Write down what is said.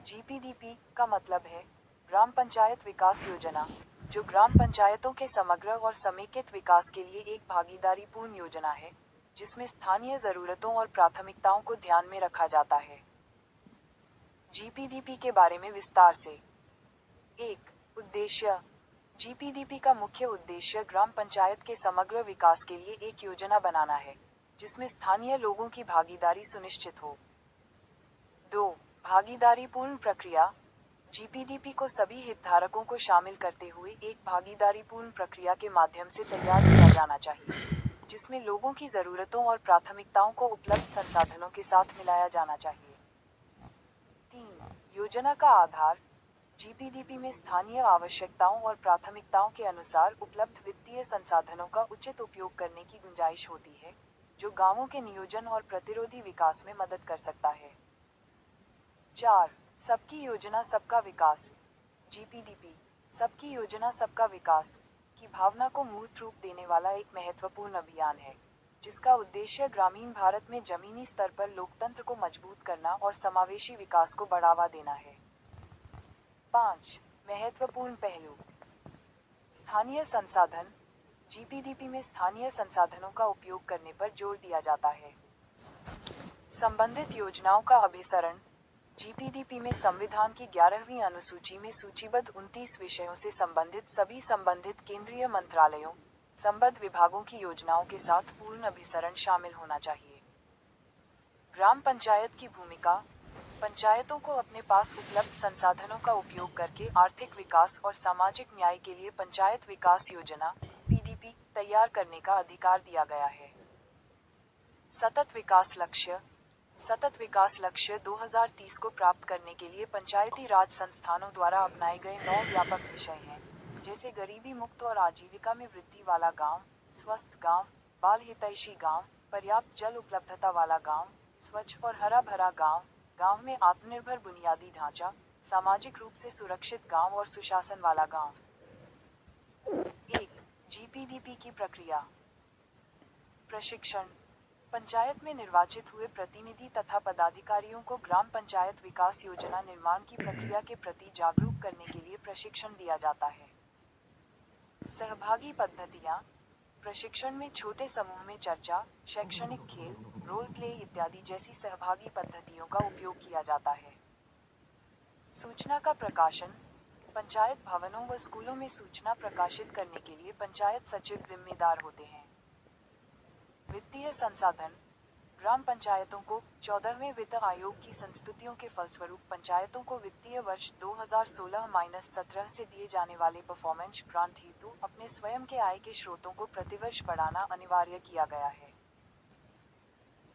GPDP का मतलब है ग्राम पंचायत विकास योजना, जो ग्राम पंचायतों के समग्र और समेकित विकास के लिए एक भागीदारीपूर्ण योजना है, जिसमें स्थानीय जरूरतों और प्राथमिकताओं को ध्यान में रखा जाता है। जीपीडीपी के बारे में विस्तार से। एक, उद्देश्य। जीपीडीपी का मुख्य उद्देश्य ग्राम पंचायत के समग्र विकास के लिए एक योजना बनाना है, जिसमें स्थानीय लोगों की भागीदारी सुनिश्चित हो। 2. भागीदारीपूर्ण प्रक्रिया। जीपीडीपी को सभी हितधारकों को शामिल करते हुए एक भागीदारीपूर्ण प्रक्रिया के माध्यम से तैयार किया जाना चाहिए, जिसमें लोगों की जरूरतों और प्राथमिकताओं को उपलब्ध संसाधनों के साथ मिलाया जाना चाहिए। 3. योजना का आधार। जीपीडीपी में स्थानीय आवश्यकताओं और प्राथमिकताओं के अनुसार उपलब्ध वित्तीय संसाधनों का उचित उपयोग करने की गुंजाइश होती है, जो गांवों के नियोजन और प्रतिरोधी विकास में मदद कर सकता है। 4. सबकी योजना सबका विकास। जीपीडीपी सबकी योजना सबका विकास की भावना को मूर्त रूप देने वाला एक महत्वपूर्ण अभियान है, जिसका उद्देश्य ग्रामीण भारत में जमीनी स्तर पर लोकतंत्र को मजबूत करना और समावेशी विकास को बढ़ावा देना है। 5. महत्वपूर्ण पहलू। स्थानीय संसाधन। जीपीडीपी में स्थानीय संसाधनों का उपयोग करने पर जोर दिया जाता है। संबंधित योजनाओं का अभिसरण। जीपीडीपी में संविधान की 11वीं अनुसूची में सूचीबद्ध 29 विषयों से संबंधित सभी संबंधित केंद्रीय मंत्रालयों, संबद्ध विभागों की योजनाओं के साथ पूर्ण अभिसरण शामिल होना चाहिए। ग्राम पंचायत की भूमिका। पंचायतों को अपने पास उपलब्ध संसाधनों का उपयोग करके आर्थिक विकास और सामाजिक न्याय के लिए पंचायत विकास योजना (पीडीपी) तैयार करने का अधिकार दिया गया है। सतत विकास लक्ष्य। सतत विकास लक्ष्य 2030 को प्राप्त करने के लिए पंचायती राज संस्थानों द्वारा अपनाए गए 9 व्यापक विषय हैं, जैसे गरीबी मुक्त और आजीविका में वृद्धि वाला गांव, स्वस्थ गांव, बाल हितैषी गांव, पर्याप्त जल उपलब्धता वाला गांव, स्वच्छ और हरा भरा गांव, गांव में आत्मनिर्भर बुनियादी ढांचा, सामाजिक रूप से सुरक्षित गांव और सुशासन वाला गांव। 1. जीपीडीपी की प्रक्रिया। प्रशिक्षण। पंचायत में निर्वाचित हुए प्रतिनिधि तथा पदाधिकारियों को ग्राम पंचायत विकास योजना निर्माण की प्रक्रिया के प्रति जागरूक करने के लिए प्रशिक्षण दिया जाता है। सहभागी पद्धतियां। प्रशिक्षण में छोटे समूह में चर्चा, शैक्षणिक खेल, रोल प्ले इत्यादि जैसी सहभागी पद्धतियों का उपयोग किया जाता है। सूचना का प्रकाशन। पंचायत भवनों व स्कूलों में सूचना प्रकाशित करने के लिए पंचायत सचिव जिम्मेदार होते हैं। वित्तीय संसाधन। ग्राम पंचायतों को 14वें वित्त आयोग की संस्तुतियों के फलस्वरूप पंचायतों को वित्तीय वर्ष 2016-17 से दिए जाने वाले परफॉर्मेंस ग्रांट हेतु अपने स्वयं के आय के स्रोतों को प्रतिवर्ष बढ़ाना अनिवार्य किया गया है।